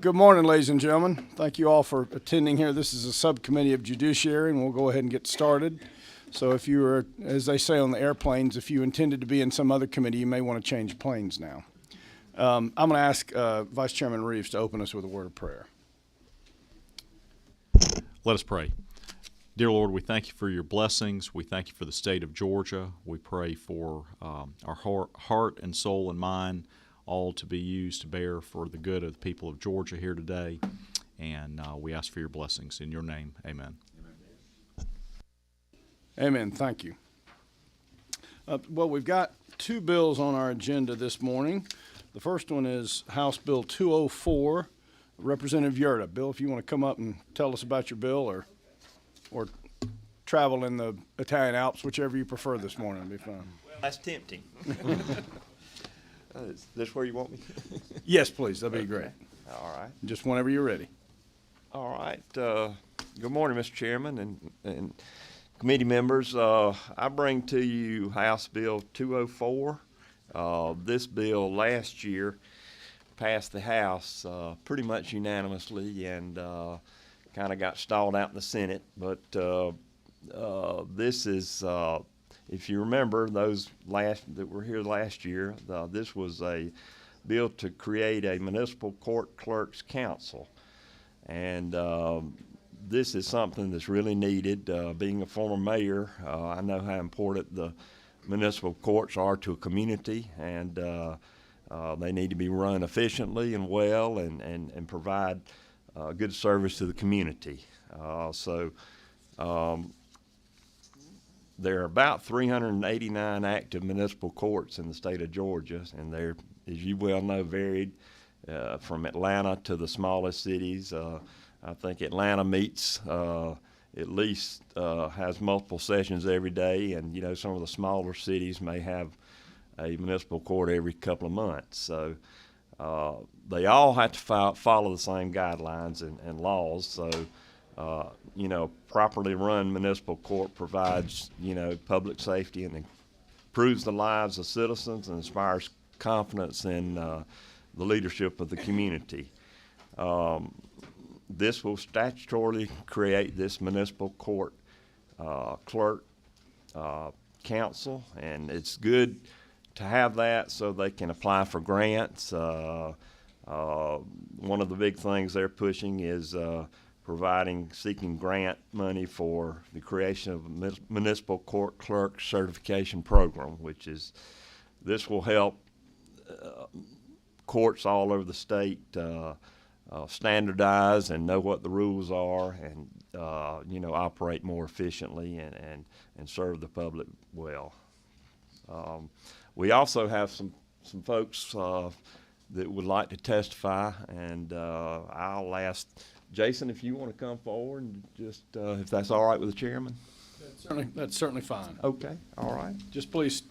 Good morning, ladies and gentlemen. Thank you all for attending here. This is a subcommittee of Judiciary, and we'll go ahead and get started. So if you were, as they say on the airplanes, if you intended to be in some other committee, you may want to change planes now. I'm going to ask Vice Chairman Reeves to open us with a word of prayer. Let us pray. Dear Lord, we thank you for your blessings. We thank you for the state of Georgia. We pray for our heart and soul and mind all to be used to bear for the good of the people of Georgia here today. And we ask for your blessings. In your name, amen. Amen. Thank you. Well, we've got two bills on our agenda this morning. The first one is House Bill 204, Representative Yurda. Bill, if you want to come up and tell us about your bill or travel in the Italian Alps, whichever you prefer this morning, it'll be fine. Well, that's tempting. Is this where you want me? Yes, please. That'd be great. All right. Just whenever you're ready. All right. Good morning, Mr. Chairman and committee members. I bring to you House Bill 204. This bill last year passed the House pretty much unanimously and kind of got stalled out in the Senate. But this is, if you remember, those that were here last year, this was a bill to create a municipal court clerks council. And this is something that's really needed. Being a former mayor, I know how important the municipal courts are to a community, and they need to be run efficiently and well and provide good service to the community. There are about 389 active municipal courts in the state of Georgia, and they're, as you well know, varied from Atlanta to the smallest cities. I think Atlanta meets at least has multiple sessions every day, and you know some of the smaller cities may have a municipal court every couple of months. So they all have to follow the same guidelines and laws. So you know, properly run municipal court provides, you know, public safety and improves the lives of citizens and inspires confidence in the leadership of the community. This will statutorily create this municipal court clerk council, and it's good to have that so they can apply for grants. One of the big things they're pushing is seeking grant money for the creation of a municipal court clerk certification program, this will help courts all over the state standardize and know what the rules are and you know, operate more efficiently and serve the public well. We also have some folks that would like to testify, and I'll ask Jason if you want to come forward and just if that's all right with the chairman. That's certainly fine. Okay. All right. Just please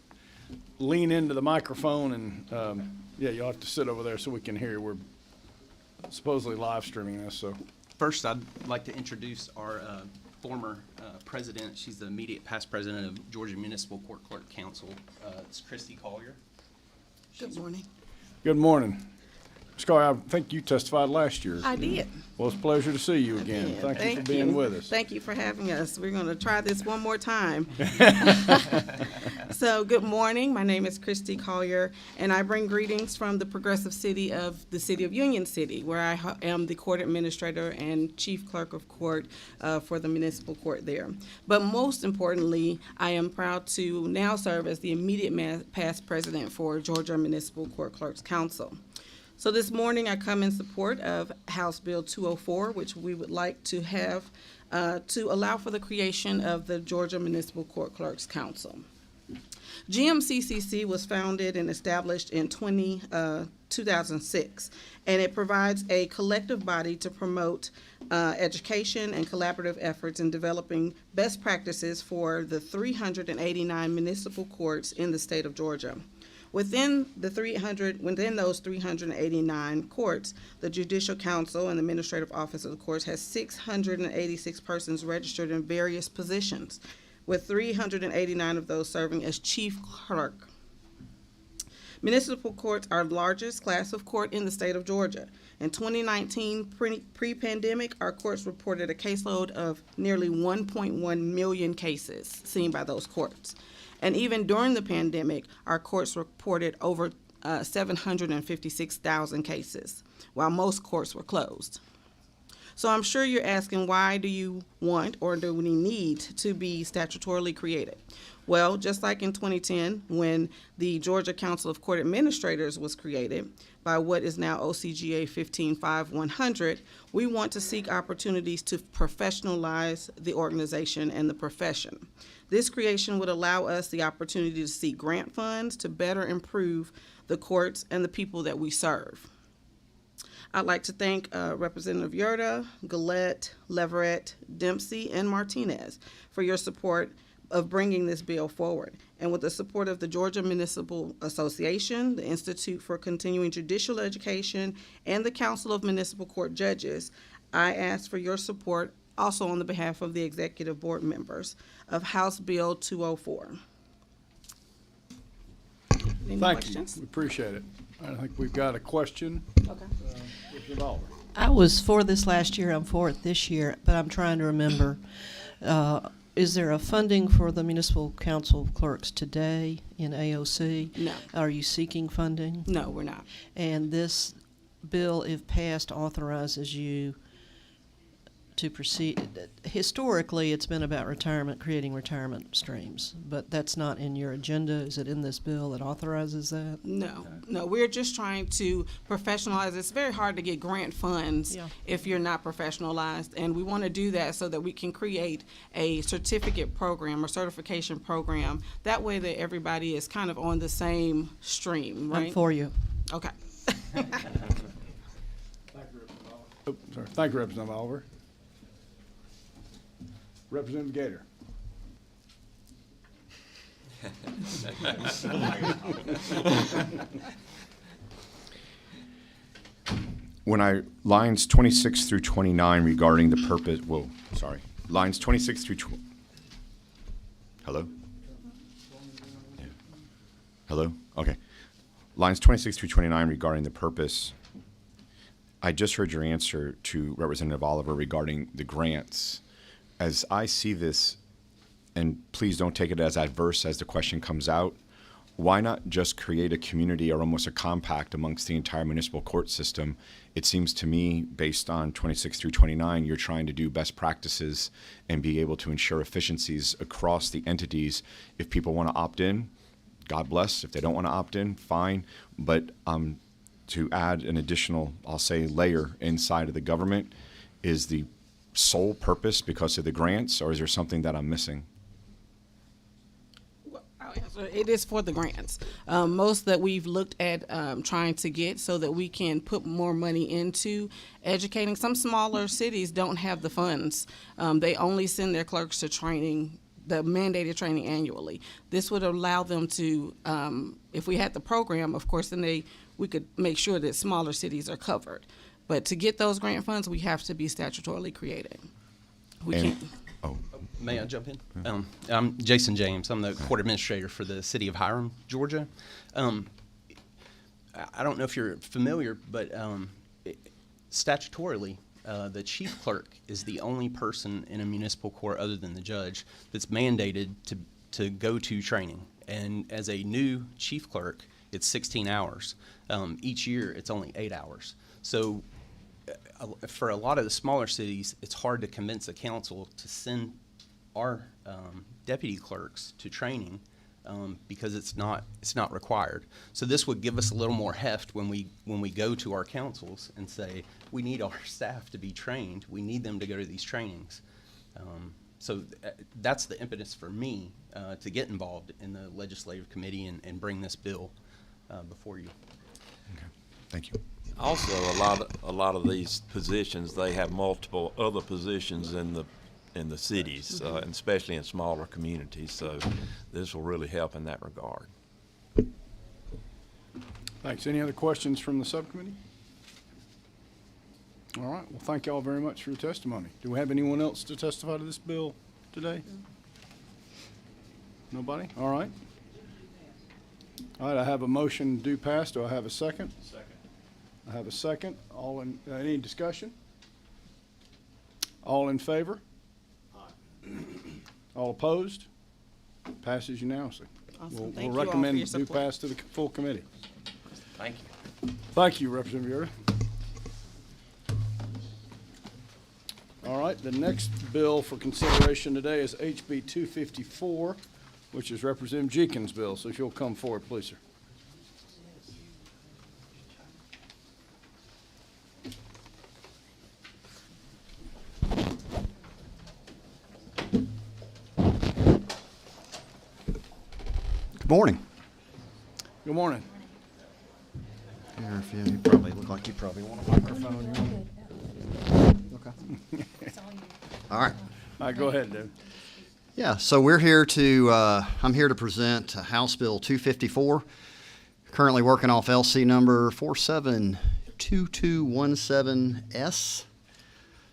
lean into the microphone, and yeah, you'll have to sit over there so we can hear you. We're supposedly live streaming this. So first, I'd like to introduce our former president. She's the immediate past president of Georgia Municipal Court Clerk Council. It's Christy Collier. Good morning. good morning. Ms. Collier, I think you testified last year. I did. Well, it's a pleasure to see you again. Thank you for being with us. Thank you for having us. We're going to try this one more time. So, good morning. My name is Christy Collier, and I bring greetings from the progressive city of Union City, where I am the court administrator and chief clerk of court for the municipal court there. But most importantly, I am proud to now serve as the immediate past president for Georgia Municipal Court Clerks Council. So this morning I come in support of House Bill 204, which we would like to have to allow for the creation of the Georgia Municipal Court Clerks Council. GMCCC was founded and established in 2006, and it provides a collective body to promote education and collaborative efforts in developing best practices for the 389 municipal courts in the state of Georgia. Within those 389 courts, the Judicial Council and the Administrative Office of the courts has 686 persons registered in various positions, with 389 of those serving as chief clerk. Municipal courts are the largest class of court in the state of Georgia, In 2019, pre-pandemic, our courts reported a caseload of nearly 1.1 million cases seen by those courts. And even during the pandemic, our courts reported over 756,000 cases, while most courts were closed. So I'm sure you're asking, why do you want or do we need to be statutorily created? Well, just like in 2010, when the Georgia Council of Court Administrators was created by what is now OCGA 15-5-100, we want to seek opportunities to professionalize the organization and the profession. This creation would allow us the opportunity to seek grant funds to better improve the courts and the people that we serve. I'd like to thank Representative Yerda, Gillette, Leverett, Dempsey, and Martinez for your support of bringing this bill forward. And with the support of the Georgia Municipal Association, the Institute for Continuing Judicial Education, and the Council of Municipal Court Judges, I ask for your support also on the behalf of the Executive Board members of House Bill 204. Any Thank questions? you. We appreciate it. I think we've got a question. Okay. Mr. Oliver. I was for this last year, I'm for it this year, but I'm trying to remember. Is there a funding for the municipal council clerks today in AOC? No. Are you seeking funding? No, we're not. And this bill, if passed, authorizes you to proceed. Historically, it's been about retirement, creating retirement streams, but that's not in your agenda. Is it in this bill that authorizes that? No, no, we're just trying to professionalize. It's very hard to get grant funds if you're not professionalized, and we want to do that so that we can create a certificate program or certification program. That way that everybody is kind of on the same stream, right? I'm for you. Okay. Oh, sorry. Thank you, Representative Oliver. Representative Gator. Lines 26 through 29 regarding the purpose, lines 26 through, hello? Yeah. Hello? Okay. Lines 26 through 29 regarding the purpose. I just heard your answer to Representative Oliver regarding the grants. As I see this, and please don't take it as adverse as the question comes out, why not just create a community or almost a compact amongst the entire municipal court system? It seems to me, based on 26 through 29, you're trying to do best practices and be able to ensure efficiencies across the entities. If people want to opt in, God bless. If they don't want to opt in, fine. But to add an additional, I'll say, layer inside of the government is the sole purpose because of the grants, or is there something that I'm missing? I'll answer. It is for the grants. Most that we've looked at trying to get so that we can put more money into educating. Some smaller cities don't have the funds. They only send their clerks to training, the mandated training annually. This would allow them to, if we had the program, of course, then we could make sure that smaller cities are covered. But to get those grant funds, we have to be statutorily created. We can't. Oh, May I jump in? I'm Jason James. I'm the court administrator for the city of Hiram, Georgia. I don't know if you're familiar, but statutorily, the chief clerk is the only person in a municipal court other than the judge that's mandated to go to training. And as a new chief clerk, it's 16 hours. Each year, it's only 8 hours. So for a lot of the smaller cities, it's hard to convince a council to send our deputy clerks to training because it's not required. So this would give us a little more heft when we go to our councils and say, we need our staff to be trained. We need them to go to these trainings. So that's the impetus for me to get involved in the legislative committee and bring this bill before you. okay. Thank you. Also, a lot of these positions, they have multiple other positions in the cities, and especially in smaller communities. So this will really help in that regard. Thanks. Any other questions from the subcommittee? All right. Well, thank you all very much for your testimony. Do we have anyone else to testify to this bill today? Nobody? All right. All right. I have a motion due pass. Do I have a second? Second. I have a second. Any discussion? All in favor? All opposed? Passes unanimously. Awesome. Thank We'll you all for recommend your do support. pass to the full committee. Thank you. Thank you, Representative Yoder. All right, the next bill for consideration today is HB 254, which is Representative Jenkins' bill. So if you'll come forward, please, sir. Good morning. Good morning. Here, if you probably look like you probably want a microphone. Okay. All right. All right, go ahead, David. Yeah, so we're here to, I'm here to present House Bill 254, currently working off LC number 472217S.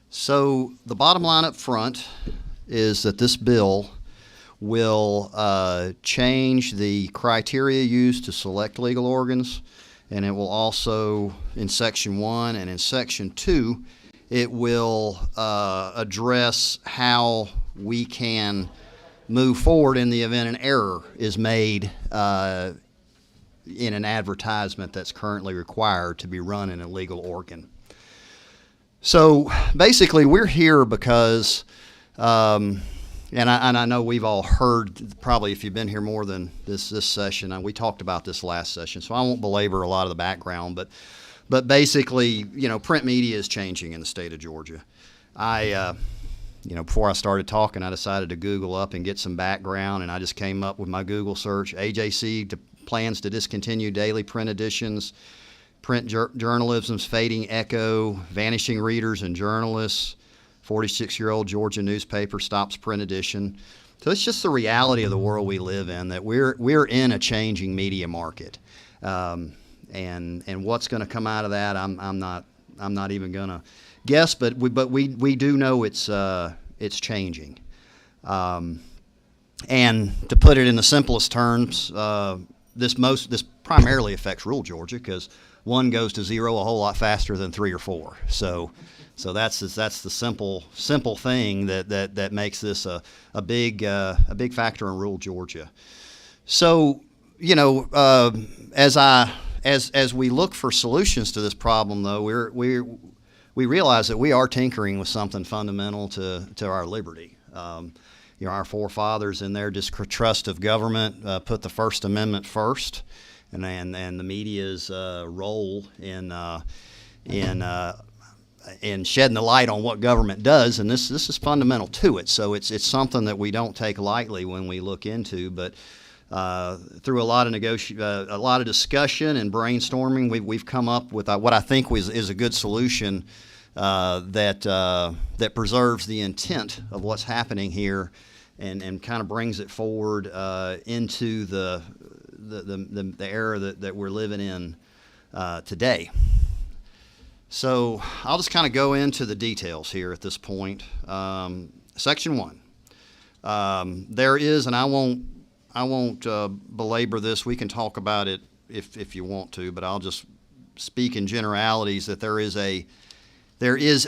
So the bottom line up front is that this bill will change the criteria used to select legal organs, and it will also, in Section 1 and in Section 2, it will address how we can move forward in the event an error is made in an advertisement that's currently required to be run in a legal organ. So basically, we're here because, and I know we've all heard, probably if you've been here more than this session, and we talked about this last session, so I won't belabor a lot of the background, but basically, you know, print media is changing in the state of Georgia. Before I started talking, I decided to Google up and get some background, and I just came up with my Google search. AJC plans to discontinue daily print editions. Print journalism's fading echo. Vanishing readers and journalists. 46-year-old Georgia newspaper stops print edition. So it's just the reality of the world we live in, that we're in a changing media market. And what's going to come out of that, I'm not even going to guess, but we do know it's changing. And to put it in the simplest terms, this primarily affects rural Georgia because 1 goes to 0 a whole lot faster than 3 or 4. So that's the simple thing that makes this a big factor in rural Georgia. So as we look for solutions to this problem, though, we realize that we are tinkering with something fundamental to our liberty. Our forefathers, in their distrust of government, put the First Amendment first, and the media's role in shedding the light on what government does, and this is fundamental to it. So it's something that we don't take lightly when we look into, but. Through a lot of discussion and brainstorming, we've come up with what I think is a good solution that preserves the intent of what's happening here, and kind of brings it forward into the era that we're living in today. So I'll just kind of go into the details here at this point. Section 1. There is, and I won't belabor this. We can talk about it if you want to, but I'll just speak in generalities that there is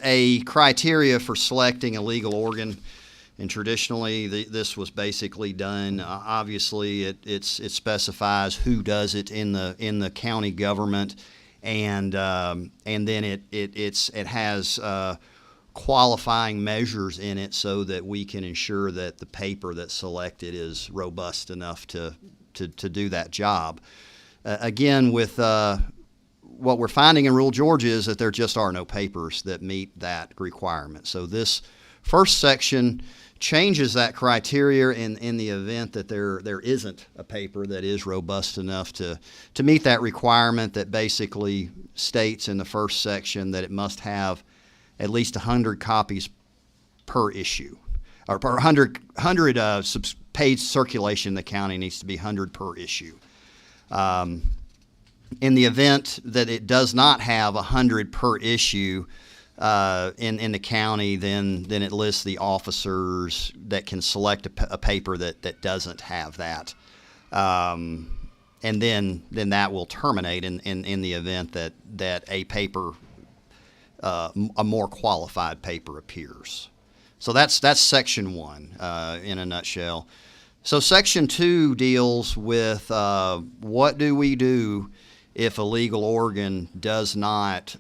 a criteria for selecting a legal organ, and traditionally this was basically done. Obviously, it specifies who does it in the county government, and then it has qualifying measures in it so that we can ensure that the paper that's selected is robust enough to do that job. Again, with what we're finding in rural Georgia is that there just are no papers that meet that requirement. So this first section changes that criteria in the event that there isn't a paper that is robust enough to meet that requirement, that basically states in the first section that it must have at least 100 copies per issue, or per 100 page circulation in the county needs to be 100 per issue. In the event that it does not have 100 per issue in the county, then it lists the officers that can select a paper that doesn't have that. and then that will terminate in the event that a paper, a more qualified paper appears. So that's Section 1 in a nutshell. So Section 2 deals with what do we do if a legal organ does not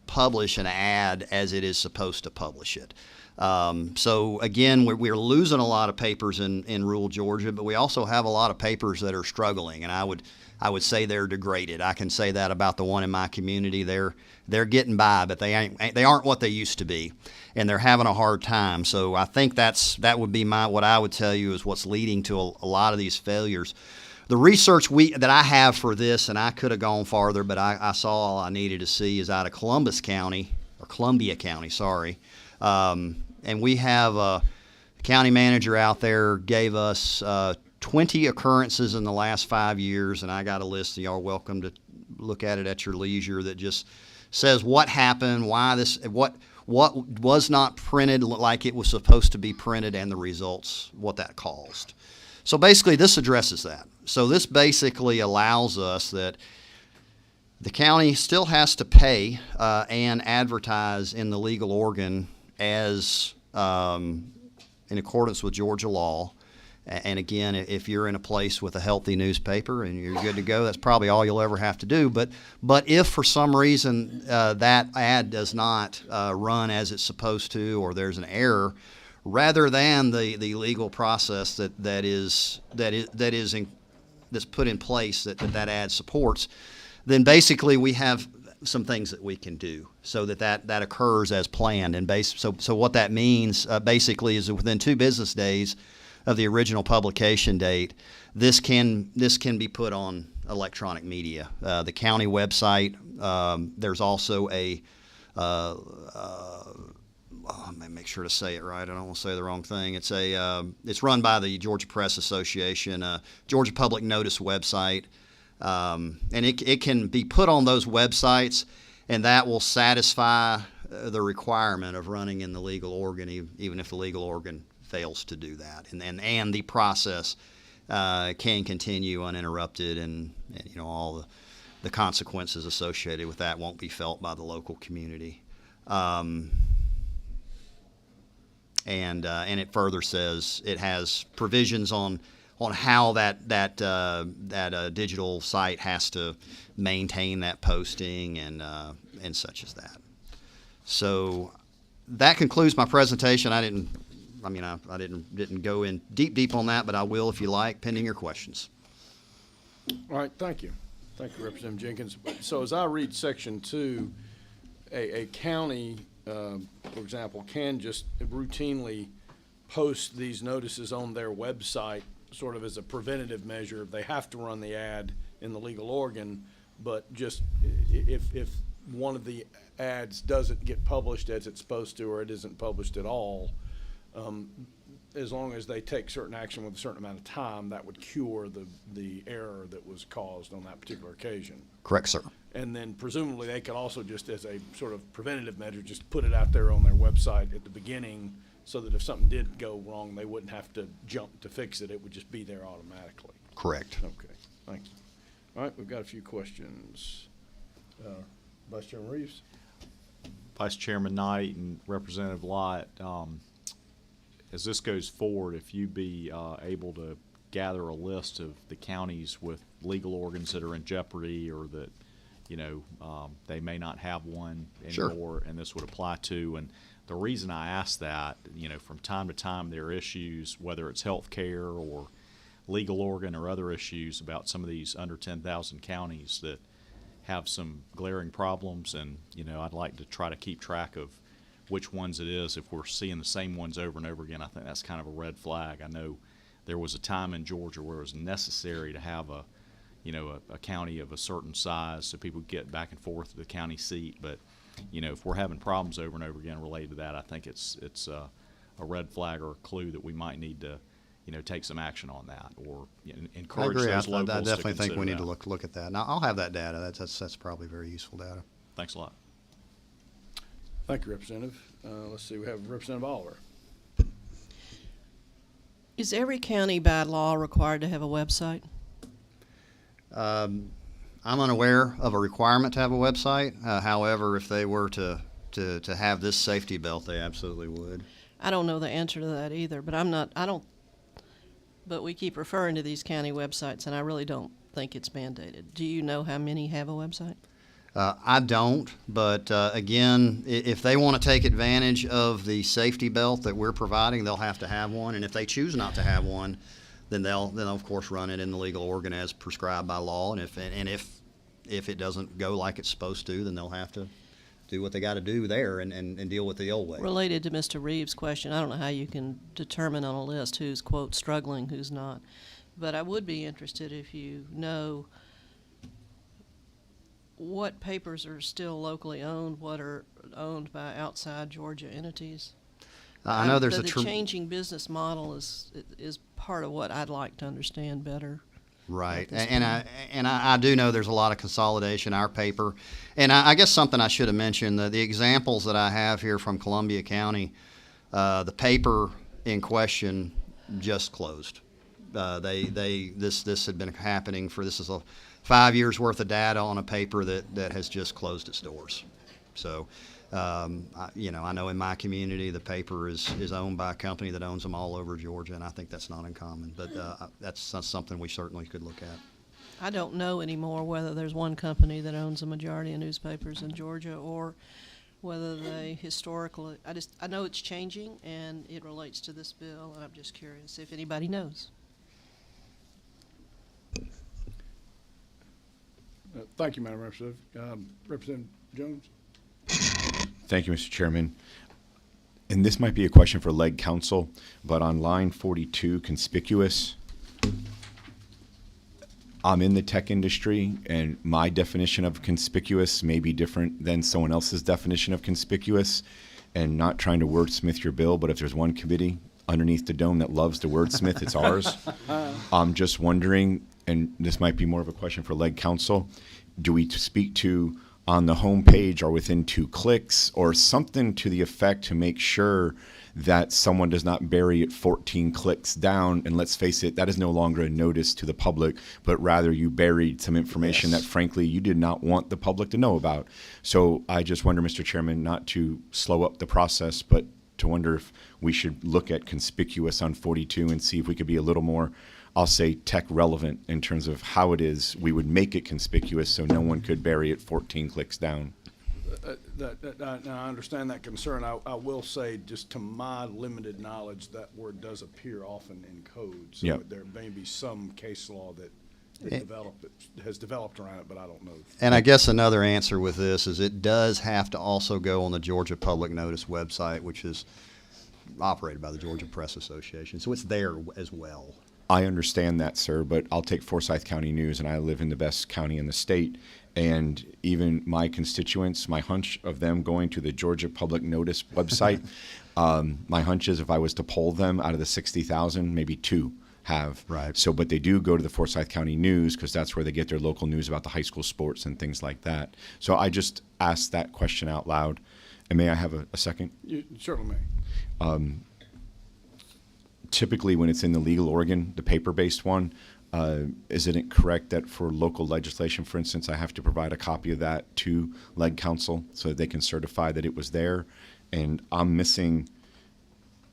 publish an ad as it is supposed to publish it. So again, we're losing a lot of papers in rural Georgia, but we also have a lot of papers that are struggling, and I would say they're degraded. I can say that about the one in my community. They're getting by, but they aren't what they used to be, and they're having a hard time. So I think that would be what I would tell you is what's leading to a lot of these failures. The research that I have for this, and I could have gone farther, but I saw all I needed to see, is out of Columbia County, sorry. And we have a county manager out there gave us 20 occurrences in the last 5 years, and I got a list. Y'all are welcome to look at it at your leisure. That just says what happened, what was not printed like it was supposed to be printed, and the results, what that caused. So basically, this addresses that. So this basically allows us that the county still has to pay and advertise in the legal organ as in accordance with Georgia law. And again, if you're in a place with a healthy newspaper and you're good to go, that's probably all you'll ever have to do. But if for some reason that ad does not run as it's supposed to, or there's an error, rather than the legal process that's put in place that ad supports, then basically we have some things that we can do so that occurs as planned. And so what that means basically is that within 2 business days of the original publication date, this can be put on electronic media. The county website. There's also let me make sure to say it right. I don't want to say the wrong thing. It's run by the Georgia Press Association, Georgia Public Notice website, and it can be put on those websites, and that will satisfy the requirement of running in the legal organ, even if the legal organ fails to do that, and the process can continue uninterrupted, and all the consequences associated with that won't be felt by the local community. And it further says it has provisions on how that digital site has to maintain that posting and such as that. So that concludes my presentation. I didn't go in deep on that, but I will if you like, pending your questions. All right, thank you. Thank you, Representative Jenkins. So as I read Section 2, a county, for example, can just routinely post these notices on their website sort of as a preventative measure. They have to run the ad in the legal organ, but just if one of the ads doesn't get published as it's supposed to, or it isn't published at all, as long as they take certain action with a certain amount of time, that would cure the error that was caused on that particular occasion. Correct, sir. And then presumably they could also, just as a sort of preventative measure, just put it out there on their website at the beginning, so that if something did go wrong, they wouldn't have to jump to fix it. It would just be there automatically. Correct. Okay, thank you. All right, we've got a few questions. Vice Chairman Reeves. Vice Chairman Knight and Representative Lott, as this goes forward, if you be able to gather a list of the counties with legal organs that are in jeopardy, or that they may not have one anymore, and this would apply to. And the reason I ask that, from time to time there are issues, whether it's health care or legal organ or other issues about some of these under 10,000 counties that have some glaring problems, and I'd like to try to keep track of which ones it is. If we're seeing the same ones over and over again, I think that's kind of a red flag. I know there was a time in Georgia where it was necessary to have a county of a certain size so people get back and forth to the county seat. But, if we're having problems over and over again related to that, I think it's a red flag or a clue that we might need to, take some action on that, or encourage those locals I to definitely think we need consider to look at that. Now, I'll have that data. That's probably very useful data. Thanks a lot. Thank you, Representative. Let's see, we have Representative Oliver. Is every county by law required to have a website? I'm unaware of a requirement to have a website. However, if they were to have this safety belt, they absolutely would. I don't know the answer to that either, but but we keep referring to these county websites, and I really don't think it's mandated. Do you know how many have a website? I don't, but again, if they want to take advantage of the safety belt that we're providing, they'll have to have one. And if they choose not to have one, then they'll of course run it in the legal organ as prescribed by law. And if it doesn't go like it's supposed to, then they'll have to do what they got to do there and deal with the old way. Related to Mr. Reeves' question, I don't know how you can determine on a list who's, quote, struggling, who's not. But I would be interested if you know what papers are still locally owned, what are owned by outside Georgia entities. I know there's the changing business model is part of what I'd like to understand better. Right, and I do know there's a lot of consolidation. Our paper, and I guess something I should have mentioned, the examples that I have here from Columbia County, the paper in question just closed. This had been happening this is a 5 years worth of data on a paper that has just closed its doors. So, I know in my community the paper is owned by a company that owns them all over Georgia, and I think that's not uncommon. But that's something we certainly could look at. I don't know anymore whether there's one company that owns a majority of newspapers in Georgia or whether they historically. I know it's changing, and it relates to this bill, and I'm just curious if anybody knows. Thank you, Madam Representative. Representative Jones? Thank you, Mr. Chairman. And this might be a question for Leg Counsel, but on line 42, conspicuous, I'm in the tech industry, and my definition of conspicuous may be different than someone else's definition of conspicuous, and not trying to wordsmith your bill, but if there's one committee underneath the dome that loves to wordsmith, it's ours. I'm just wondering, and this might be more of a question for Leg Counsel, do we speak to on the home page or within 2 clicks or something to the effect to make sure that someone does not bury it 14 clicks down? And let's face it, that is no longer a notice to the public, but rather you buried some information that frankly you did not want the public to know about. So I just wonder, Mr. Chairman, not to slow up the process, but to wonder if we should look at conspicuous on 42 and see if we could be a little more, I'll say, tech relevant in terms of how it is we would make it conspicuous so no one could bury it 14 clicks down. I understand that concern. I will say, just to my limited knowledge, that word does appear often in code. So Yep. there may be some case law that has developed around it, but I don't know. And I guess another answer with this is it does have to also go on the Georgia Public Notice website, which is operated by the Georgia Press Association. So it's there as well. I understand that, sir, but I'll take Forsyth County News, and I live in the best county in the state. And even my constituents, my hunch of them going to the Georgia Public Notice website, my hunch is if I was to poll them out of the 60,000, maybe 2 have. Right. So, but they do go to the Forsyth County News because that's where they get their local news about the high school sports and things like that. So I just asked that question out loud. And may I have a second? You certainly may. Typically when it's in the legal organ, the paper-based one, isn't it correct that for local legislation, for instance, I have to provide a copy of that to Leg Counsel so that they can certify that it was there? And I'm missing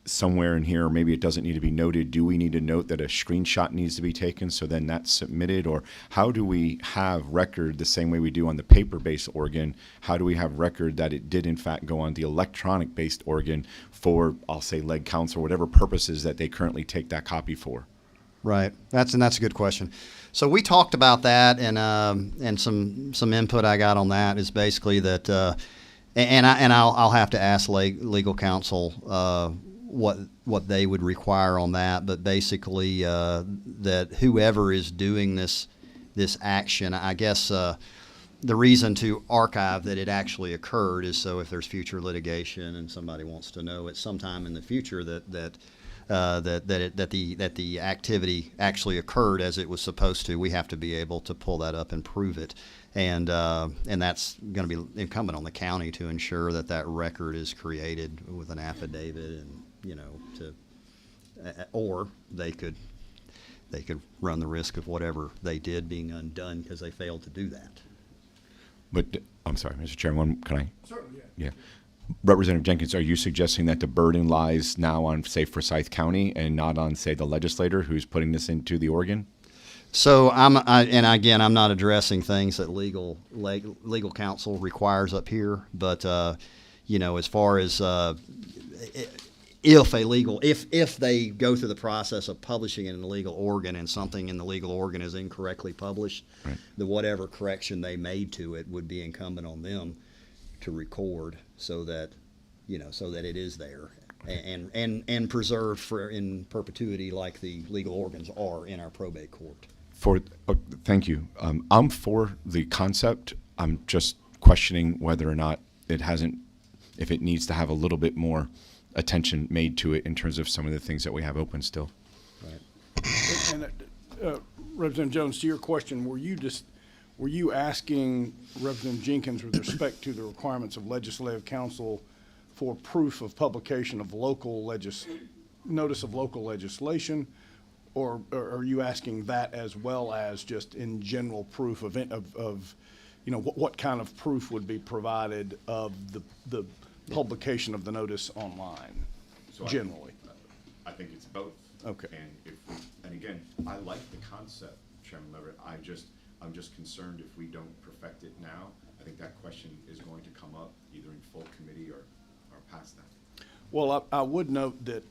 somewhere in here, or maybe it doesn't need to be noted. Do we need to note that a screenshot needs to be taken so then that's submitted? Or how do we have record the same way we do on the paper-based organ? How do we have record that it did in fact go on the electronic-based organ for, I'll say, Leg Counsel, or whatever purposes that they currently take that copy for? Right. That's a good question. So we talked about that, and some input I got on that is basically that, I'll have to ask legal counsel what they would require on that, but basically that whoever is doing this action, I guess the reason to archive that it actually occurred is so if there's future litigation and somebody wants to know at some time in the future that the activity actually occurred as it was supposed to, we have to be able to pull that up and prove it, and that's going to be incumbent on the county to ensure that record is created with an affidavit, and or they could they could run the risk of whatever they did being undone because they failed to do that. But, I'm sorry, Mr. Chairman, can I? Certainly, yeah. Representative Jenkins, are you suggesting that the burden lies now on, say, Forsyth County and not on, say, the legislator who's putting this into the organ? So and again, I'm not addressing things that legal counsel requires up here, but as far as if they go through the process of publishing it in a legal organ and something in the legal organ is incorrectly published, Right. the whatever correction they made to it would be incumbent on them to record so that it is there and preserved in perpetuity like the legal organs are in our probate court. Thank you. I'm for the concept. I'm just questioning whether or not if it needs to have a little bit more attention made to it in terms of some of the things that we have open still. Right. And Representative Jones, to your question, were you asking Representative Jenkins with respect to the requirements of legislative council for proof of publication of notice of local legislation, or are you asking that as well as just in general proof of what kind of proof would be provided of the publication of the notice online, generally? I think it's both. Okay. And again, I like the concept, Chairman Leverett. I'm just concerned if we don't perfect it now. I think that question is going to come up either in full committee or past that. Well, I would note that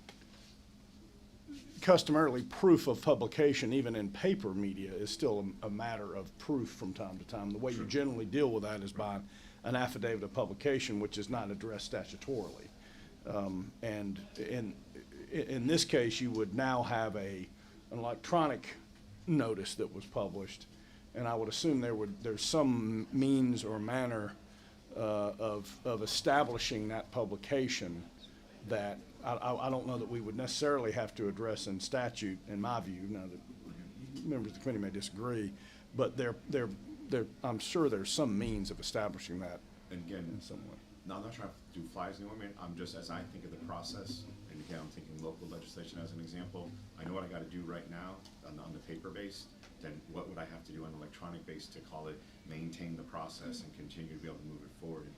customarily proof of publication, even in paper media, is still a matter of proof from time to time. The way you generally deal with that is by an affidavit of publication, which is not addressed statutorily. And in this case, you would now have an electronic notice that was published, and I would assume there's some means or manner of establishing that publication that I don't know that we would necessarily have to address in statute, in my view. Now, the members of the committee may disagree, but I'm sure there's some means of establishing that And again, in some way. now I'm not trying to do flies in the ointment. I'm just, as I think of the process, and again, I'm thinking local legislation as an example. I know what I got to do right now on the paper base. Then what would I have to do on the electronic base to call it maintain the process and continue to be able to move it forward?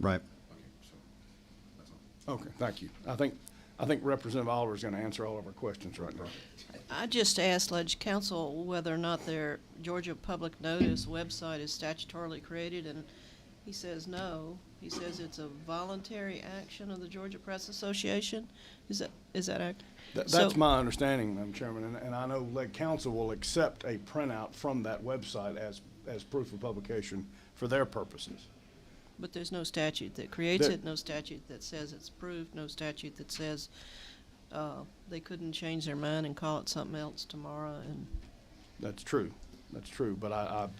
Right. Okay, so that's all. Okay, thank you. I think Representative Oliver is going to answer all of our questions right now. I just asked Ledge Council whether or not their Georgia Public Notice website is statutorily created, and he says no. He says it's a voluntary action of the Georgia Press Association. Is that accurate? That's my understanding, Madam Chairman, and I know Leg Council will accept a printout from that website as proof of publication for their purposes. But there's no statute that creates There- it, no statute that says it's proved, no statute that says they couldn't change their mind and call it something else tomorrow. And That's true. That's true. But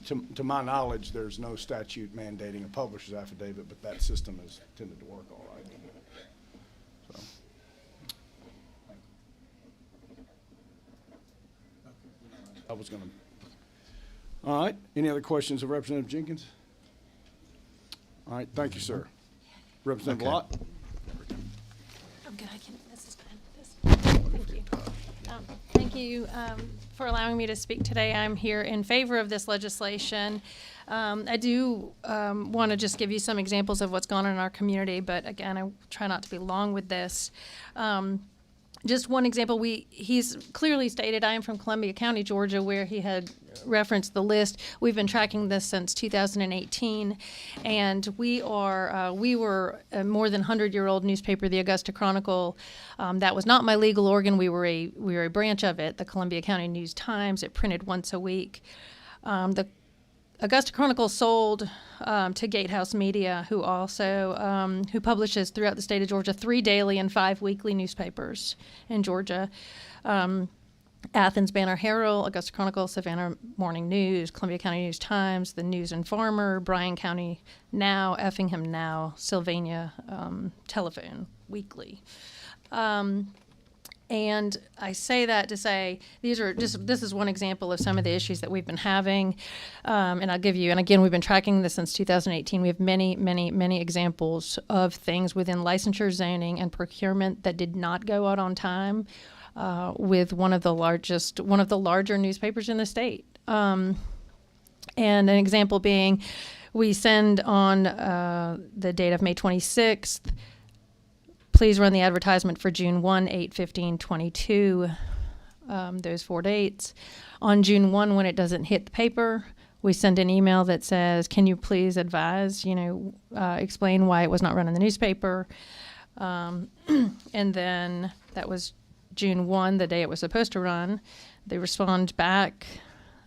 to my knowledge, there's no statute mandating a publisher's affidavit, but that system has tended to work all right. So. I was going to. All right. Any other questions of Representative Jenkins? All right. Thank you, sir. Representative Okay. Lott? I'm good. This is fine. Thank you. Thank you for allowing me to speak today. I'm here in favor of this legislation. I do want to just give you some examples of what's gone on in our community, but again, I try not to be long with this. Just one example, he's clearly stated, I am from Columbia County, Georgia, where he had referenced the list. We've been tracking this since 2018, and we were a more than 100-year-old newspaper, the Augusta Chronicle. That was not my legal organ. We were a branch of it, the Columbia County News-Times. It printed once a week. The Augusta Chronicle sold to Gatehouse Media, who also who publishes throughout the state of Georgia 3 daily and 5 weekly newspapers in Georgia. Athens Banner Herald, Augusta Chronicle, Savannah Morning News, Columbia County News-Times, the News Informer, Bryan County Now, Effingham Now, Sylvania Telephone Weekly. And I say that to say this is one example of some of the issues that we've been having. And I'll give you, and again, we've been tracking this since 2018. We have many, many, many examples of things within licensure, zoning, and procurement that did not go out on time with one of the larger newspapers in the state. And an example being, we send on the date of May 26th, please run the advertisement for June 1, 8, 15, 22, those 4 dates. On June 1, when it doesn't hit the paper, we send an email that says, can you please advise, explain why it was not run in the newspaper. And then that was June 1, the day it was supposed to run. They respond back,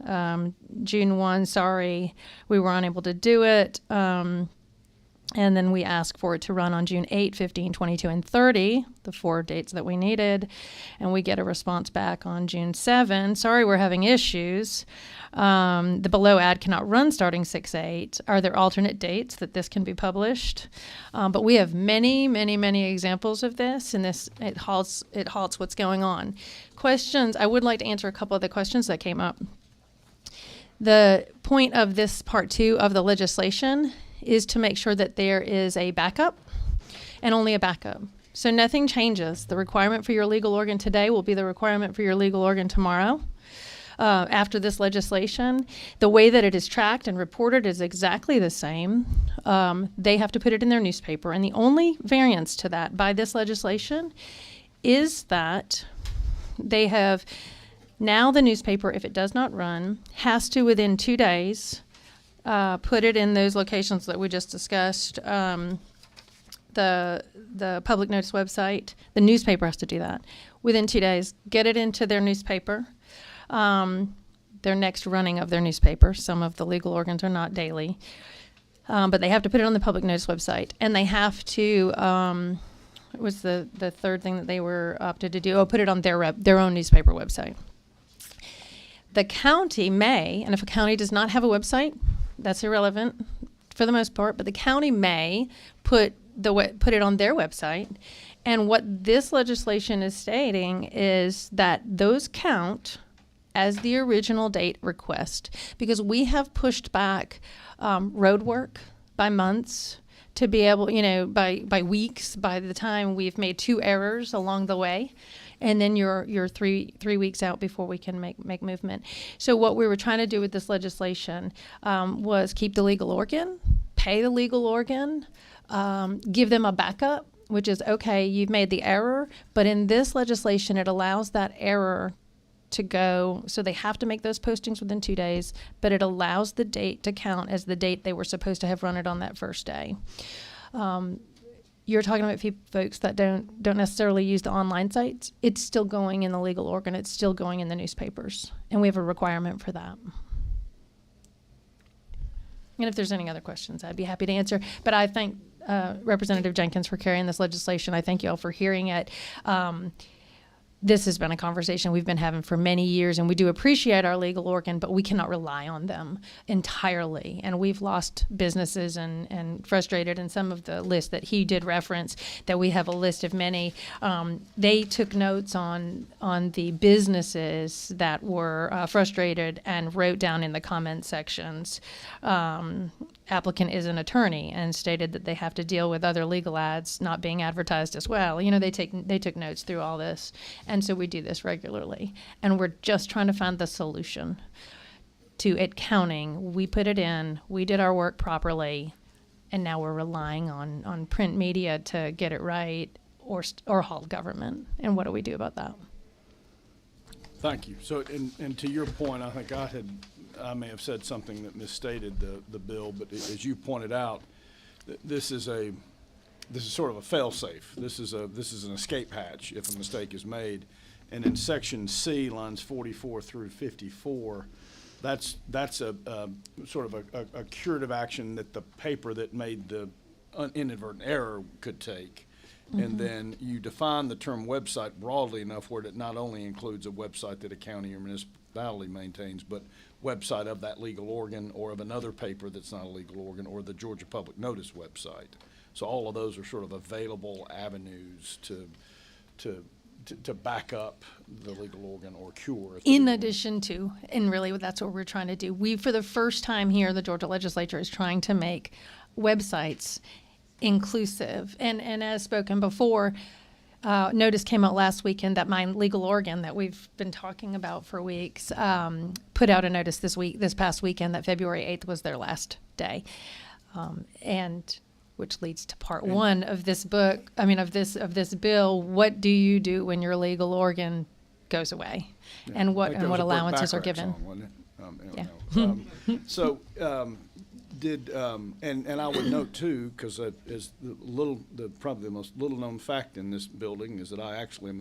June 1, sorry, we were unable to do it. And then we ask for it to run on June 8, 15, 22, and 30, the 4 dates that we needed. And we get a response back on June 7. Sorry, we're having issues. The below ad cannot run starting 6/8. Are there alternate dates that this can be published? But we have many, many, many examples of this, and it halts what's going on. Questions, I would like to answer a couple of the questions that came up. The point of this part 2 of the legislation is to make sure that there is a backup and only a backup. So nothing changes. The requirement for your legal organ today will be the requirement for your legal organ tomorrow. After this legislation, the way that it is tracked and reported is exactly the same. They have to put it in their newspaper. And the only variance to that by this legislation is that they have now the newspaper, if it does not run, has to within 2 days put it in those locations that we just discussed, the public notice website. The newspaper has to do that within 2 days. Get it into their newspaper, their next running of their newspaper. Some of the legal organs are not daily, but they have to put it on the public notice website, and they have to. What was the third thing that they were opted to do? Oh, put it on their own newspaper website. The county may, and if a county does not have a website, that's irrelevant for the most part, but the county may put it on their website. And what this legislation is stating is that those count as the original date request, because we have pushed back road work by months to be able, by weeks, by the time we've made 2 errors along the way. And then you're three weeks out before we can make movement. So what we were trying to do with this legislation was keep the legal organ, pay the legal organ, give them a backup, which is, okay, you've made the error, but in this legislation it allows that error to go, so they have to make those postings within 2 days, but it allows the date to count as the date they were supposed to have run it on that first day. You're talking about folks that don't necessarily use the online sites. It's still going in the legal organ. It's still going in the newspapers, and we have a requirement for that. And if there's any other questions, I'd be happy to answer. But I thank Representative Jenkins for carrying this legislation. I thank you all for hearing it. This has been a conversation we've been having for many years, and we do appreciate our legal organ, but we cannot rely on them entirely. And we've lost businesses and frustrated, and some of the list that he did reference, that we have a list of many. They took notes on the businesses that were frustrated and wrote down in the comment sections, applicant is an attorney, and stated that they have to deal with other legal ads not being advertised as well. They took notes through all this. And so we do this regularly. And we're just trying to find the solution to it counting. We put it in, we did our work properly, and now we're relying on print media to get it right, or halt government. And what do we do about that? Thank you. So, and to your point, I think I may have said something that misstated the bill, but as you pointed out, this is sort of a fail-safe. This is an escape hatch if a mistake is made. And in section C, lines 44 through 54, that's a sort of a curative action that the paper that made the inadvertent error could take. Mm-hmm. And then you define the term website broadly enough where it not only includes a website that a county or municipality maintains, but website of that legal organ or of another paper that's not a legal organ, or the Georgia Public Notice website. So all of those are sort of available avenues to to back up the legal organ or cure. In addition to, and really that's what we're trying to do. We, for the first time here, the Georgia legislature is trying to make websites inclusive. And as spoken before, notice came out last weekend that my legal organ that we've been talking about for weeks put out a notice this past weekend that February 8th was their last day. And which leads to part one of this book, of this bill. What do you do when your legal organ goes away? Yeah, And what I think there was a Burt allowances are Bacharach given? song, wasn't it? Yeah. So, did and I would note too, because is probably the most little known fact in this building is that I actually am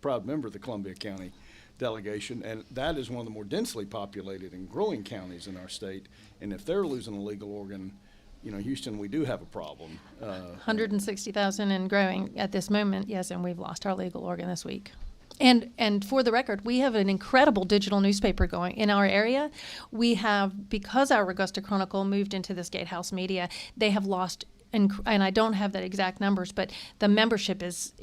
proud member of the Columbia County delegation, and that is one of the more densely populated and growing counties in our state. And if they're losing a legal organ, Houston, we do have a problem. 160,000 and growing at this moment, yes, and we've lost our legal organ this week. And for the record, we have an incredible digital newspaper going in our area. We have, because our Augusta Chronicle moved into this Gatehouse Media, they have lost, and I don't have that exact numbers, but the membership is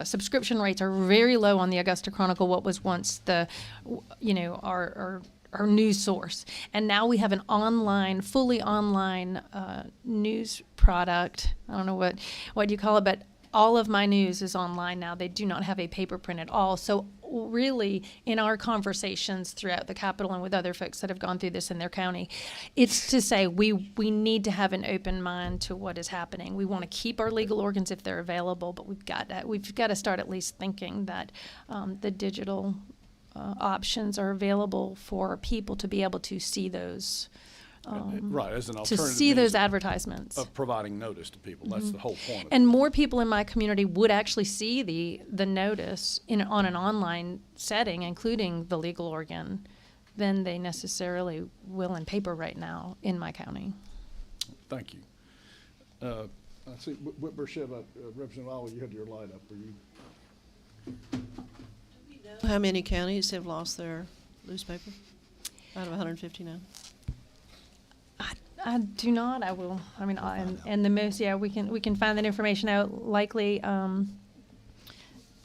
subscription rates are very low on the Augusta Chronicle, what was once our news source. And now we have an fully online news product. I don't know what you call it, but all of my news is online now. They do not have a paper print at all. So really, in our conversations throughout the Capitol and with other folks that have gone through this in their county, it's to say we need to have an open mind to what is happening. We want to keep our legal organs if they're available, but we've got to start at least thinking that the digital options are available for people to be able to see those. Right, as an To alternative see means those advertisements. of providing notice to people. That's the whole point of it. And more people in my community would actually see the notice on an online setting, including the legal organ, than they necessarily will in paper right now in my county. Thank you. I see Whitmer Shiva, Representative Oliver, you had your light up. Are you? How many counties have lost their newspaper out of 159? I do not. I will. And the most. Yeah, we can find that information out. Likely, mine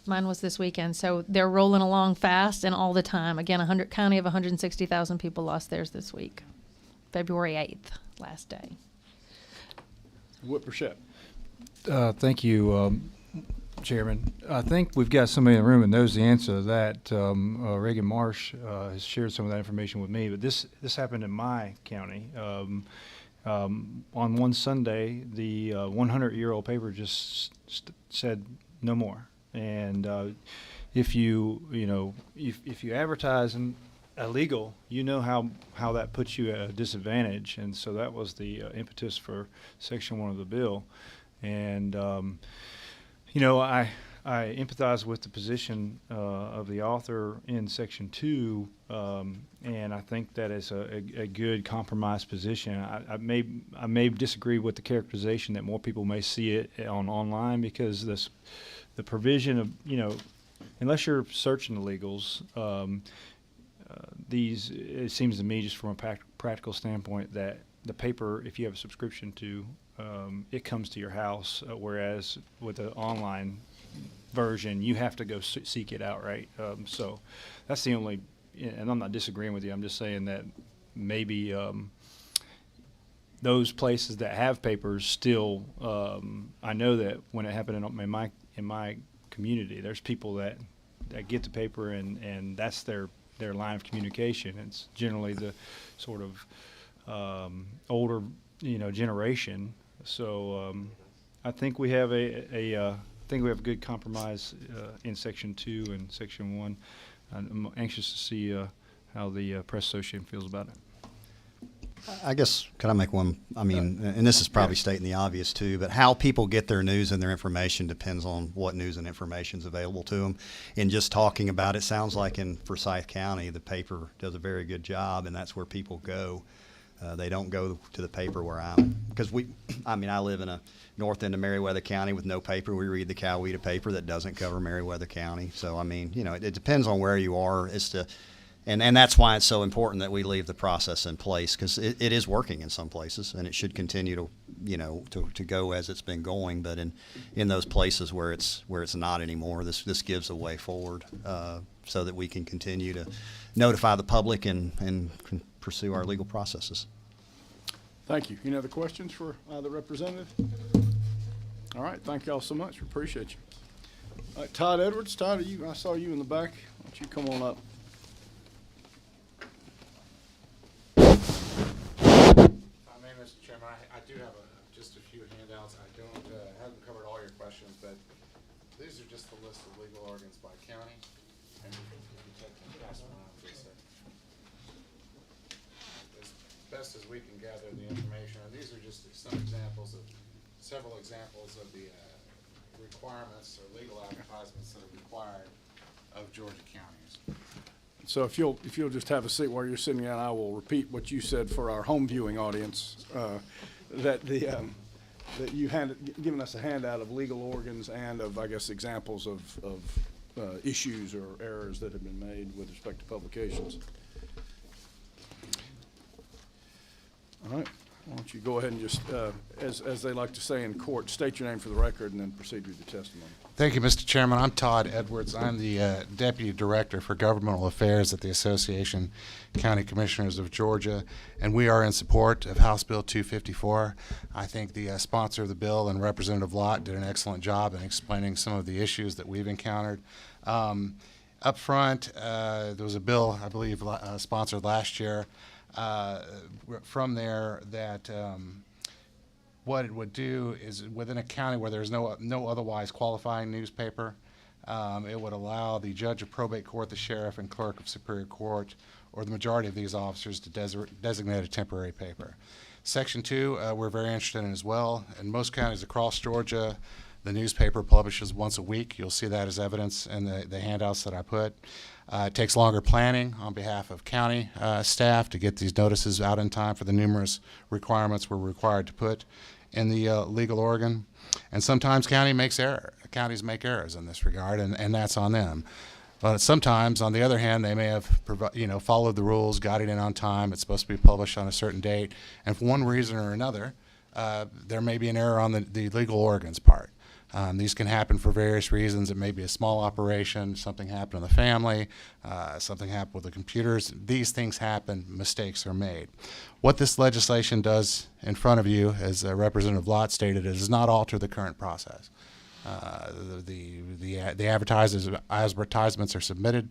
was this weekend. So they're rolling along fast and all the time. Again, a county of 160,000 people lost theirs this week, February 8th, last day. Whitmer Shiva. Thank you, Chairman. I think we've got somebody in the room that knows the answer to that. Reagan Marsh has shared some of that information with me, but this happened in my county. On one Sunday, the 100-year-old paper just said no more. And if you advertise illegal, how that puts you at a disadvantage. And so that was the impetus for Section 1 of the bill. And I empathize with the position of the author in Section 2, and I think that is a good compromise position. I may disagree with the characterization that more people may see it online, because the provision of, unless you're searching the legals, it seems to me, just from a practical standpoint, that the paper, if you have a subscription to, it comes to your house, whereas with the online version, you have to go seek it out, right? So that's the only, and I'm not disagreeing with you, I'm just saying that maybe those places that have papers still, I know that when it happened in my community, there's people that get the paper and that's their line of communication. It's generally the sort of older generation. So I think we have a good compromise in Section 2 and Section 1. I'm anxious to see how the Press Association feels about it. I guess, could I make one? And this is probably stating the obvious too, but how people get their news and their information depends on what news and information is available to them. And just talking about it, sounds like in Forsyth County, the paper does a very good job, and that's where people go. They don't go to the paper where because I live in a north end of Meriwether County with no paper. We read the Coweta paper that doesn't cover Meriwether County. So, it depends on where you are as to And that's why it's so important that we leave the process in place, because it is working in some places, and it should continue to, to go as it's been going. But in those places where it's not anymore, this gives a way forward, so that we can continue to notify the public and pursue our legal processes. Thank you. Any other questions for the representative? All right, thank y'all so much. We appreciate you. All right, Todd Edwards. Todd, I saw you in the back. Why don't you come on up? Mr. Chairman, I do have just a few handouts. I haven't covered all your questions, but these are just the list of legal organs by county. And if you take them, pass them around, please, sir. As best as we can gather the information, and these are just several examples of the requirements or legal advertisements that are required of Georgia counties. So if you'll just have a seat while you're sitting down, I will repeat what you said for our home viewing audience, that you given us a handout of legal organs and of, I guess, examples of issues or errors that have been made with respect to publications. All right. Why don't you go ahead and just, as they like to say in court, state your name for the record and then proceed with your testimony. Thank you, Mr. Chairman. I'm Todd Edwards. I'm the Deputy Director for Governmental Affairs at the Association County Commissioners of Georgia, and we are in support of House Bill 254. I think the sponsor of the bill and Representative Lott did an excellent job in explaining some of the issues that we've encountered. Up front, there was a bill, I believe, sponsored last year from there that what it would do is, within a county where there's no otherwise qualifying newspaper, it would allow the judge of probate court, the sheriff, and clerk of superior court, or the majority of these officers, to designate a temporary paper. Section 2, we're very interested in as well. In most counties across Georgia, the newspaper publishes once a week. You'll see that as evidence in the handouts that I put. It takes longer planning on behalf of county staff to get these notices out in time for the numerous requirements we're required to put in the legal organ. And sometimes counties make errors in this regard, and that's on them. But sometimes, on the other hand, they may have followed the rules, got it in on time. It's supposed to be published on a certain date, and for one reason or another, there may be an error on the legal organ's part. These can happen for various reasons. It may be a small operation, something happened in the family, something happened with the computers. These things happen, mistakes are made. What this legislation does in front of you, as Representative Lott stated, is not alter the current process. The advertisements are submitted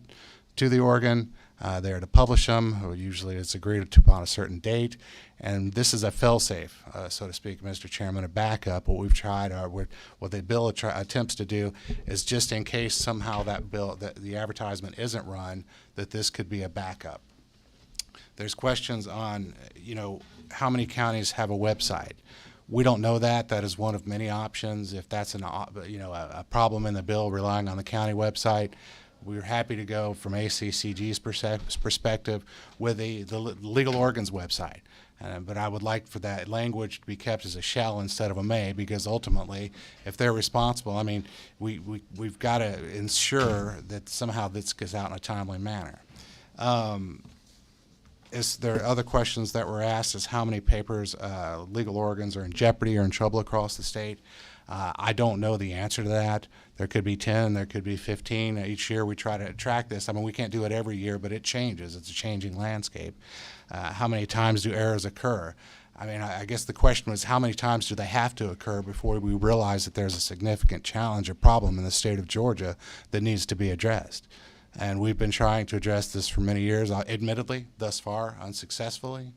to the organ. They are to publish them. Usually it's agreed upon a certain date. And this is a fail-safe, so to speak, Mr. Chairman, a backup. What we've tried, what the bill attempts to do is, just in case somehow that the advertisement isn't run, that this could be a backup. There's questions on, how many counties have a website. We don't know that. That is one of many options. If that's a problem in the bill, relying on the county website, we're happy to go from ACCG's perspective with the legal organs website. But I would like for that language to be kept as a shall instead of a may, because ultimately, if they're responsible, we've got to ensure that somehow this gets out in a timely manner. There are other questions that were asked, is how many papers, legal organs are in jeopardy or in trouble across the state. I don't know the answer to that. There could be 10, there could be 15. Each year we try to track this. We can't do it every year, but it changes. It's a changing landscape. How many times do errors occur? I guess the question was, how many times do they have to occur before we realize that there's a significant challenge or problem in the state of Georgia that needs to be addressed? And we've been trying to address this for many years, admittedly, thus far, unsuccessfully.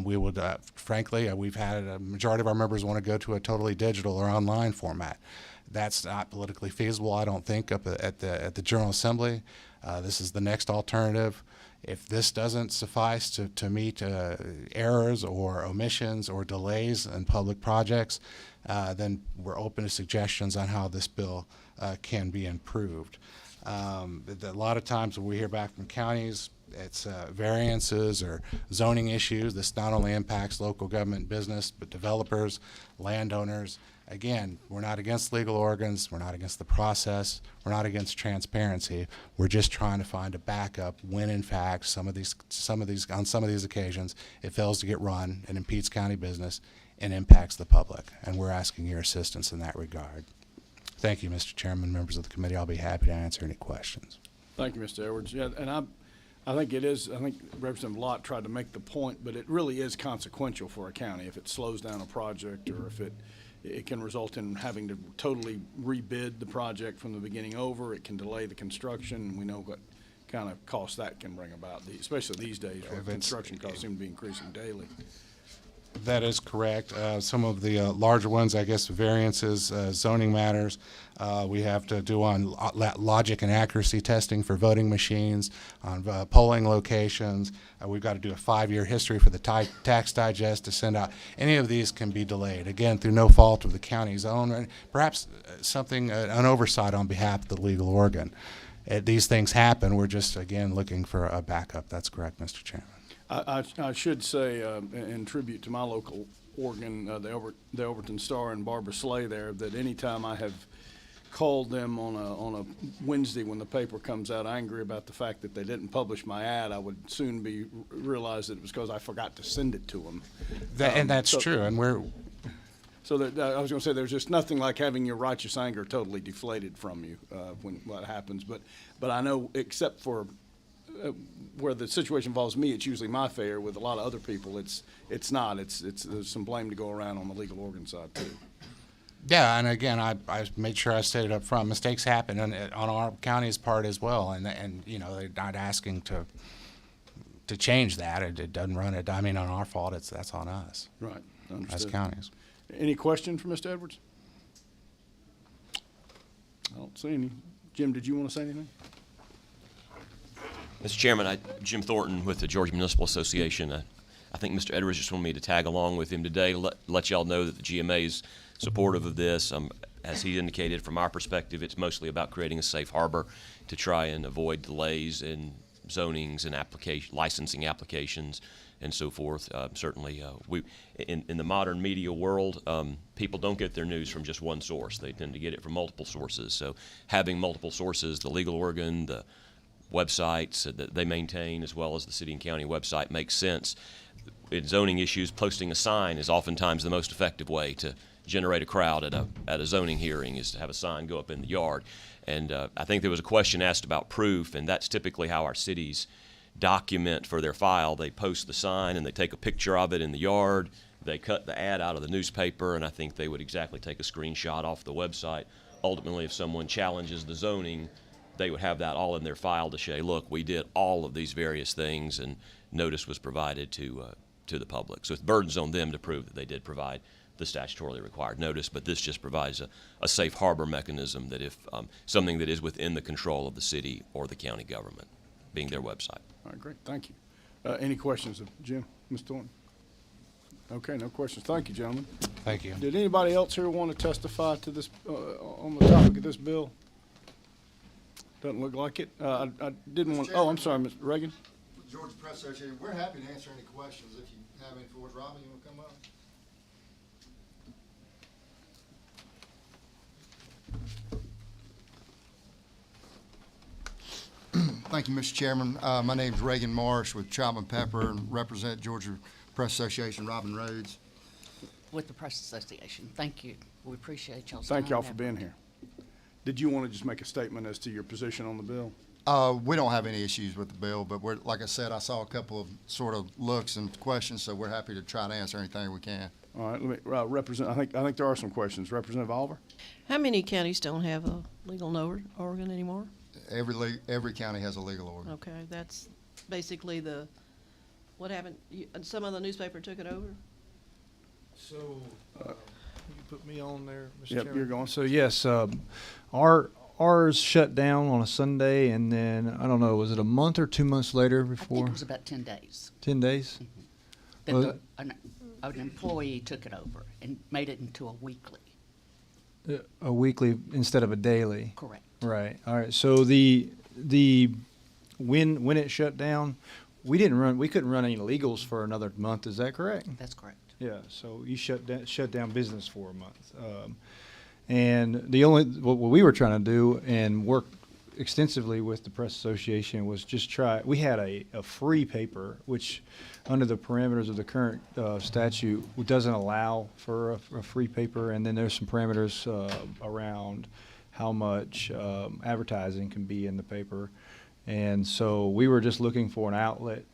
We would, frankly, we've had a majority of our members want to go to a totally digital or online format. That's not politically feasible, I don't think, up at the General Assembly. This is the next alternative. If this doesn't suffice to meet errors or omissions or delays in public projects, then we're open to suggestions on how this bill can be improved. A lot of times when we hear back from counties, it's variances or zoning issues. This not only impacts local government business, but developers, landowners, Again, we're not against legal organs, we're not against the process, we're not against transparency. We're just trying to find a backup when, in fact, on some of these occasions, it fails to get run and impedes county business and impacts the public. And we're asking your assistance in that regard. Thank you, Mr. Chairman, members of the committee. I'll be happy to answer any questions. Thank you, Mr. Edwards. Yeah, and I think it is, I think Representative Lott tried to make the point, but it really is consequential for a county if it slows down a project or if it can result in having to totally rebid the project from the beginning over. It can delay the construction. We know what kind of costs that can bring about, especially these days where construction costs seem to be increasing daily. That is correct. Some of the larger ones, I guess, variances, zoning matters, we have to do on logic and accuracy testing for voting machines, on polling locations. We've got to do a 5-year history for the tax digest to send out. Any of these can be delayed, again, through no fault of the county's own, and perhaps something, an oversight on behalf of the legal organ. These things happen. We're just, again, looking for a backup. That's correct, Mr. Chairman. I should say, in tribute to my local organ, the Overton Star and Barbara Slay there, that anytime I have called them on a Wednesday when the paper comes out angry about the fact that they didn't publish my ad, I would soon realize that it was because I forgot to send it to them. And that's true. And we're So that, I was going to say, there's just nothing like having your righteous anger totally deflated from you when that happens. But I know, except for where the situation involves me, it's usually my failure. With a lot of other people, it's not. There's some blame to go around on the legal organ side too. Yeah, and again, I made sure I stated up front, mistakes happen on our county's part as well, and you know, they're not asking to change that. It doesn't run it. I mean, on our fault. That's on us. Right. Understood. As counties. Any questions for Mr. Edwards? I don't see any. Jim, did you want to say anything? Mr. Chairman, Jim Thornton with the Georgia Municipal Association. I think Mr. Edwards just wanted me to tag along with him today, let y'all know that the GMA is supportive of this. As he indicated, from our perspective, it's mostly about creating a safe harbor to try and avoid delays in zonings and licensing applications and so forth. Certainly, in the modern media world, people don't get their news from just one source. They tend to get it from multiple sources. So having multiple sources, the legal organ, the websites that they maintain, as well as the city and county website, makes sense. In zoning issues, posting a sign is oftentimes the most effective way to generate a crowd at a zoning hearing, is to have a sign go up in the yard. And I think there was a question asked about proof, and that's typically how our cities document for their file. They post the sign and they take a picture of it in the yard. They cut the ad out of the newspaper, and I think they would exactly take a screenshot off the website. Ultimately, if someone challenges the zoning, they would have that all in their file to say, look, we did all of these various things, and notice was provided to the public. So it's burdens on them to prove that they did provide the statutorily required notice, but this just provides a safe harbor mechanism that if something that is within the control of the city or the county government, being their website. All right, great. Thank you. Any questions of Jim, Ms. Thornton? Okay, no questions. Thank you, gentlemen. Thank you. Did anybody else here want to testify to this on the topic of this bill? Doesn't look like it. I didn't want. Oh, I'm sorry, Mr. Reagan. Georgia Press Association, we're happy to answer any questions if you have any for us. Robin, you want to come up? Thank you, Mr. Chairman. My name is Reagan Marsh with Chapman Pepper and represent Georgia Press Association, Robin Rhodes. With the Press Association. Thank you. We appreciate y'all's Thank time y'all and for effort. being here. Did you want to just make a statement as to your position on the bill? We don't have any issues with the bill, but we're, like I said, I saw a couple of sort of looks and questions, so we're happy to try to answer anything we can. All right, let me represent. I think there are some questions. Representative Oliver. How many counties don't have a legal organ anymore? Every county has a legal organ. Okay, that's basically what happened. Some other newspaper took it over? So, you put me on there, Mr. Yep, Chairman? you're going. So, yes, ours shut down on a Sunday, and then, I don't know, was it a month or 2 months later I think before? it was about 10 days. 10 days? Then Well, an employee took it over and made it into a weekly. A weekly instead of a daily? Correct. Right. All right. So when it shut down, we couldn't run any legals for another month. Is that correct? That's correct. Yeah, so you shut down business for a month. And what we were trying to do and work extensively with the Press Association was just we had a free paper, which under the parameters of the current statute doesn't allow for a free paper, and then there's some parameters around how much advertising can be in the paper. And so we were just looking for an outlet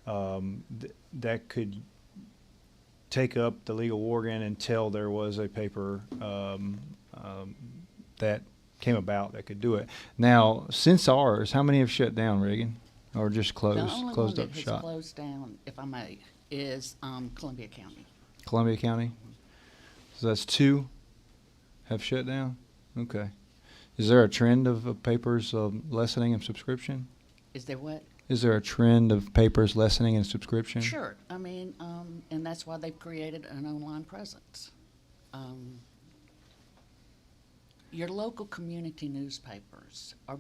that could take up the legal organ until there was a paper that came about that could do it. Now, since ours, how many have shut down, Reagan, or just The only closed one up that has shop? closed down, if I may, is Columbia County. Columbia County. So that's 2 have shut down. Okay. Is there a trend of papers lessening in subscription? Is there what? Is there a trend of papers lessening in subscription? Sure. I mean, and that's why they've created an online presence. Your local community newspapers are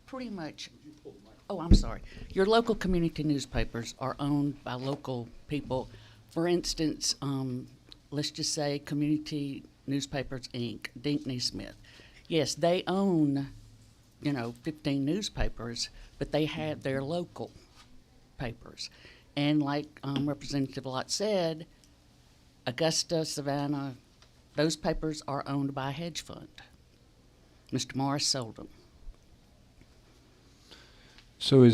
pretty much, oh, I'm sorry. Your local community newspapers are owned by local people. For instance, let's just say Community Newspapers, Inc., Dinkney Smith. Yes, they own, 15 newspapers, but they have their local papers. And like Representative Lott said, Augusta, Savannah, those papers are owned by a hedge fund. Mr. Morris sold them. So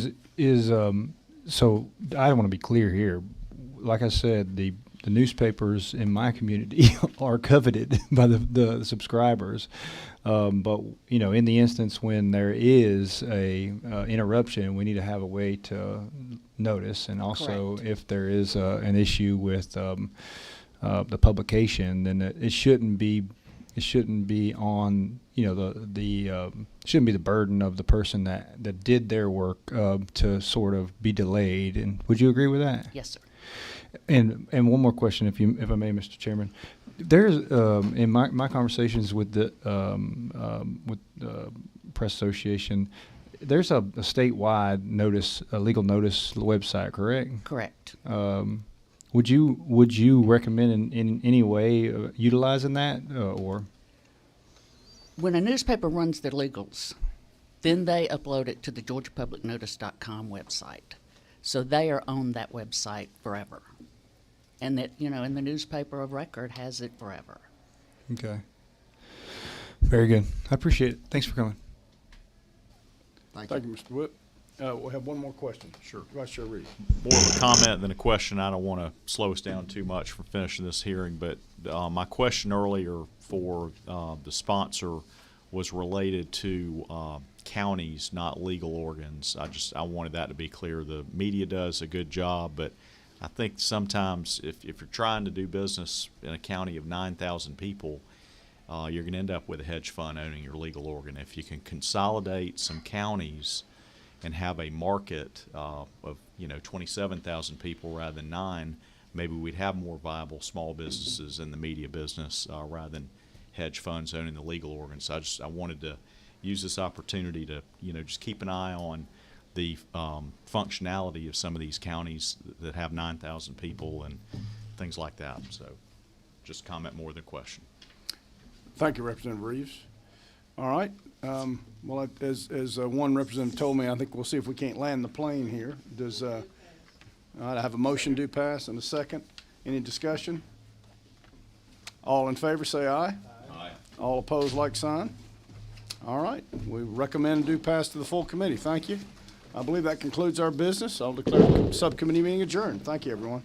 so I want to be clear here. Like I said, the newspapers in my community are coveted by the subscribers. But in the instance when there is a interruption, we need to have a way to notice, and also Correct. if there is an issue with the publication, then it shouldn't be on shouldn't be the burden of the person that did their work to sort of be delayed. And would you agree with that? Yes, sir. And one more question, if I may, Mr. Chairman. There's in my conversations with the Press Association, there's a statewide legal notice website, correct? Correct. Would you recommend in any way utilizing that or? When a newspaper runs their legals, then they upload it to the GeorgiaPublicNotice.com website. So they are on that website forever. And that, and the newspaper of record has it forever. Okay. Very good. I appreciate it. Thanks for coming. Thank Thank you, Mr. Whip. We'll have one more question. Sure. Vice Chair Reed. More of a comment than a question. I don't want to slow us down too much from finishing this hearing, but my question earlier for the sponsor was related to counties, not legal organs. I wanted that to be clear. The media does a good job, but I think sometimes if you're trying to do business in a county of 9,000 people, you're going to end up with a hedge fund owning your legal organ. If you can consolidate some counties and have a market of 27,000 people rather than 9, maybe we'd have more viable small businesses in the media business rather than hedge funds owning the legal organ. So I wanted to use this opportunity to just keep an eye on the functionality of some of these counties that have 9,000 people and things like that. So just comment more than question. Thank you, Representative Reeves. All right. Well, as one representative told me, I think we'll see if we can't land the plane here. All right, I have a motion to pass and a second. Any discussion? All in favor, say aye. Aye. All opposed, like sign. All right. We recommend due pass to the full committee. Thank you. I believe that concludes our business. I'll declare the subcommittee meeting adjourned. Thank you, everyone.